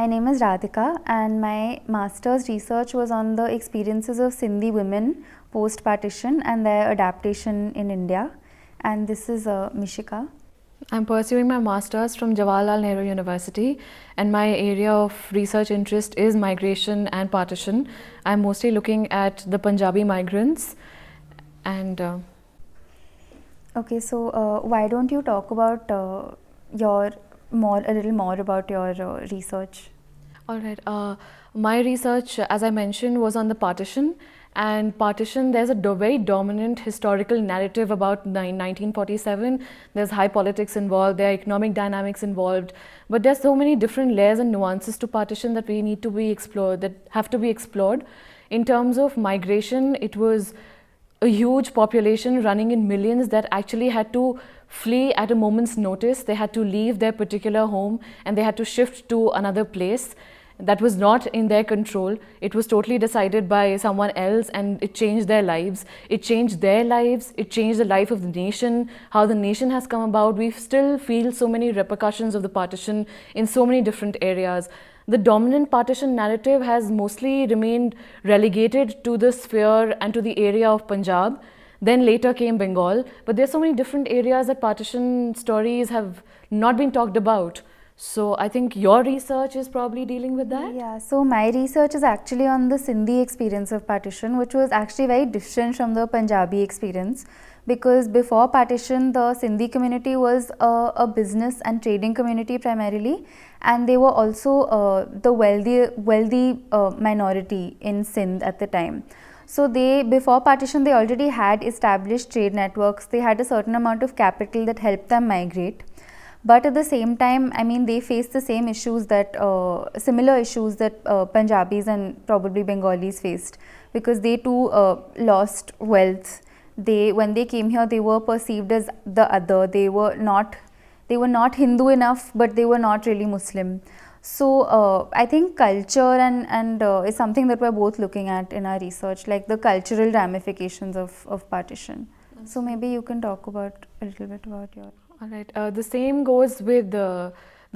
My name is Radhika and my master's research was on the experiences of Sindhi women post-partition and their adaptation in India. And this is Mishika. I'm pursuing my master's from Jawaharlal Nehru University, and my area of research interest is migration and partition. I'm mostly looking at the Punjabi migrants and Okay, so why don't you talk about a little more about your research? all right. My research, as I mentioned, was on the partition. And partition, there's a very dominant historical narrative about 1947. There's high politics involved, there are economic dynamics involved. But there's so many different layers and nuances to partition that we need to be explored, that have to be explored. In terms of migration, it was a huge population running in millions that actually had to flee at a moment's notice. They had to leave their particular home and they had to shift to another place. That was not in their control. It was totally decided by someone else, and it changed their lives. It changed their lives. It changed the life of the nation, how the nation has come about. We still feel so many repercussions of the partition in so many different areas. The dominant partition narrative has mostly remained relegated to the sphere and to the area of Punjab. Then later came Bengal. But there's so many different areas that partition stories have not been talked about. So I think your research is probably dealing with that? Yeah, so my research is actually on the Sindhi experience of partition, which was actually very different from the Punjabi experience, because before partition the Sindhi community was a business and trading community primarily, and they were also the wealthy minority in Sindh at the time. So before partition they already had established trade networks, they had a certain amount of capital that helped them migrate. But at the same time, I mean, they faced the same issues that, similar issues that Punjabis and probably Bengalis faced, because they too lost wealth. When they came here, they were perceived as the other. They were not Hindu enough, but they were not really Muslim. So I think culture and is something that we're both looking at in our research, like the cultural ramifications of partition. So maybe you can talk about a little bit about your. All right. The same goes with the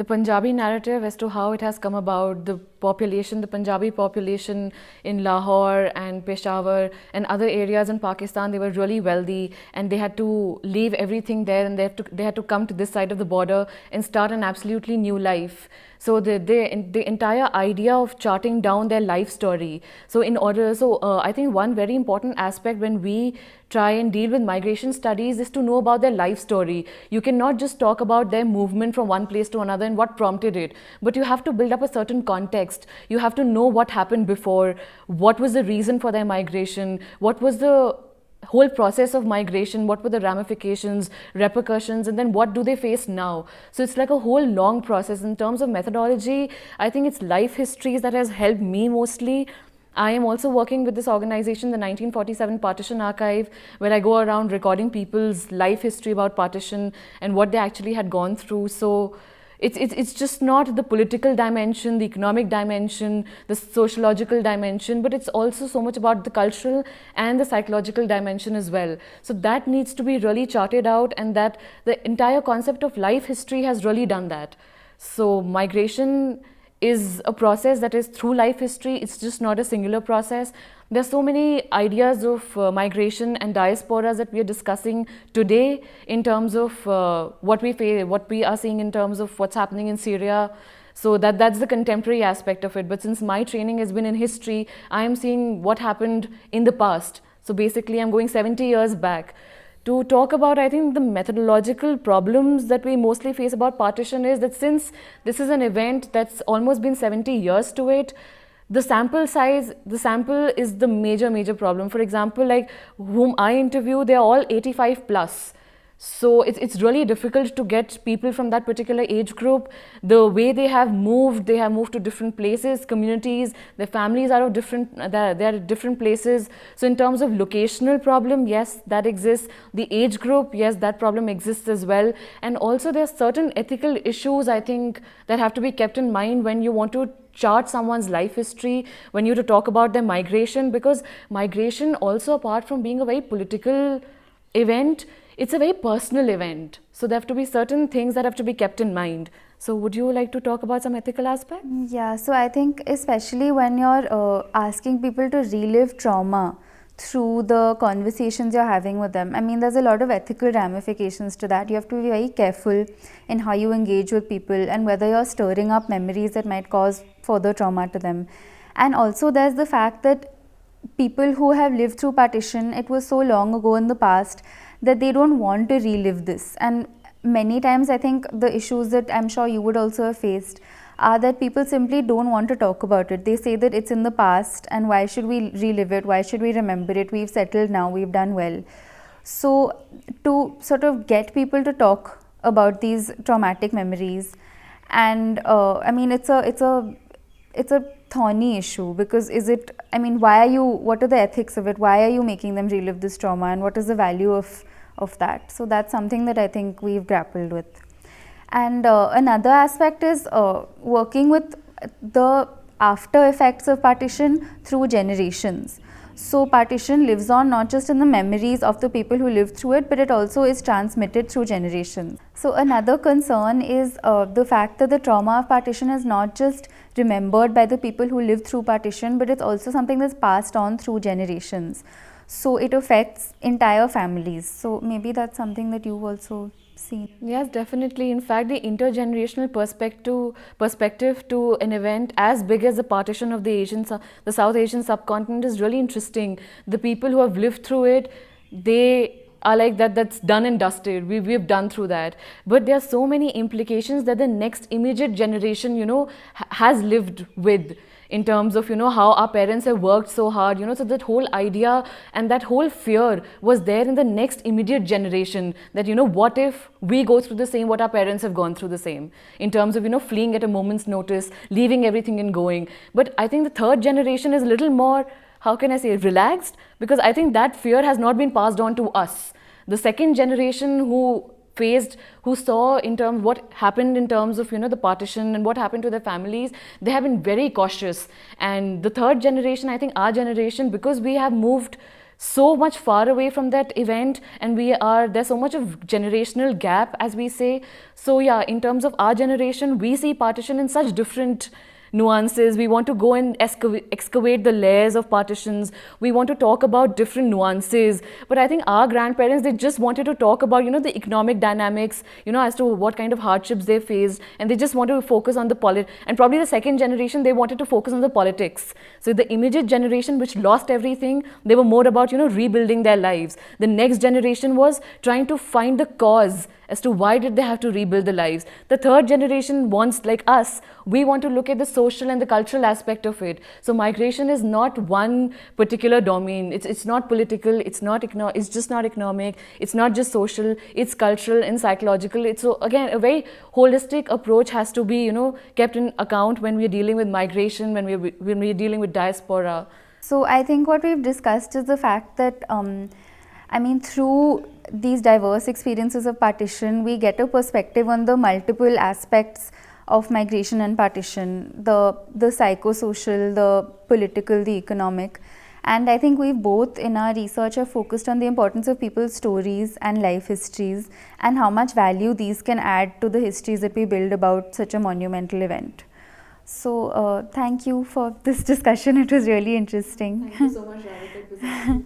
Punjabi narrative as to how it has come about. The Punjabi population in Lahore and Peshawar and other areas in Pakistan, they were really wealthy and they had to leave everything there, and they had to come to this side of the border and start an absolutely new life. So the entire idea of charting down their life story. So I think one very important aspect when we try and deal with migration studies is to know about their life story. You cannot just talk about their movement from one place to another and what prompted it, but you have to build up a certain context. You have to know what happened before, what was the reason for their migration, what was the whole process of migration, what were the ramifications, repercussions, and then what do they face now. So it's like a whole long process. In terms of methodology, I think it's life histories that has helped me mostly. I am also working with this organization, the 1947 Partition Archive, where I go around recording people's life history about partition and what they actually had gone through. So it's just not the political dimension, the economic dimension, the sociological dimension, but it's also so much about the cultural and the psychological dimension as well. So that needs to be really charted out, and that the entire concept of life history has really done that. So migration is a process that is through life history. It's just not a singular process. There's so many ideas of migration and diasporas that we are discussing today in terms of what we are seeing in terms of what's happening in Syria. So that's the contemporary aspect of it. But since my training has been in history, I am seeing what happened in the past. So basically, I'm going 70 years back. To talk about, I think, the methodological problems that we mostly face about partition is that since this is an event that's almost been 70 years to it, the sample is the major problem. For example, like whom I interview, they're all 85 plus. So it's really difficult to get people from that particular age group. The way they have moved to different places, communities, their families are of they're at different places. So in terms of locational problem, yes, that exists. The age group, yes, that problem exists as well. And also there's certain ethical issues, I think, that have to be kept in mind when you want to chart someone's life history, when you to talk about their migration, because migration also, apart from being a very political event, it's a very personal event. So there have to be certain things that have to be kept in mind. So would you like to talk about some ethical aspects? Yeah, so I think especially when you're asking people to relive trauma through the conversations you're having with them, I mean, there's a lot of ethical ramifications to that. You have to be very careful in how you engage with people and whether you're stirring up memories that might cause further trauma to them. And also, there's the fact that people who have lived through partition, it was so long ago in the past that they don't want to relive this. And many times I think the issues that I'm sure you would also have faced are that people simply don't want to talk about it. They say that it's in the past and why should we relive it, why should we remember it, we've settled now, we've done well. So to sort of get people to talk about these traumatic memories, and I mean, it's a thorny issue, because what are the ethics of it, why are you making them relive this trauma, and what is the value of that? So that's something that I think we've grappled with. And another aspect is working with the after effects of partition through generations. So partition lives on not just in the memories of the people who lived through it, but it also is transmitted through generations. So another concern is the fact that the trauma of partition is not just remembered by the people who lived through partition, but it's also something that's passed on through generations. So it affects entire families. So maybe that's something that you've also seen. Yes, definitely. In fact, the intergenerational perspective to an event as big as the partition of the South Asian subcontinent is really interesting. The people who have lived through it, they are like that's done and dusted. We've done through that. But there are so many implications that the next immediate generation, has lived with, in terms of, how our parents have worked so hard, so that whole idea and that whole fear was there in the next immediate generation, that, what if we go through the same, what our parents have gone through the same, in terms of, fleeing at a moment's notice, leaving everything and going. But I think the third generation is a little more, how can I say, relaxed, because I think that fear has not been passed on to us. The second generation who saw in terms what happened in terms of the partition and what happened to their families, they have been very cautious. And the third generation, I think our generation, because we have moved so much far away from that event, and there's so much of generational gap, as we say. So yeah, in terms of our generation, we see partition in such different nuances. We want to go and excavate the layers of partitions. We want to talk about different nuances. But I think our grandparents, they just wanted to talk about, the economic dynamics, as to what kind of hardships they faced. And they just wanted to focus on the and probably the second generation, they wanted to focus on the politics. So the immediate generation, which lost everything, they were more about, rebuilding their lives. The next generation was trying to find the cause as to why did they have to rebuild their lives. The third generation wants, like us, we want to look at the social and the cultural aspect of it. So migration is not one particular domain. It's not political, it's just not economic, it's not just social, it's cultural and psychological. So again, a very holistic approach has to be, kept in account when we're dealing with migration, when we're dealing with diaspora. So I think what we've discussed is the fact that through these diverse experiences of partition, we get a perspective on the multiple aspects of migration and partition, the psychosocial, the political, the economic. And I think we both in our research have focused on the importance of people's stories and life histories, and how much value these can add to the histories that we build about such a monumental event. So thank you for this discussion. It was really interesting. Thank you so much, Radhika.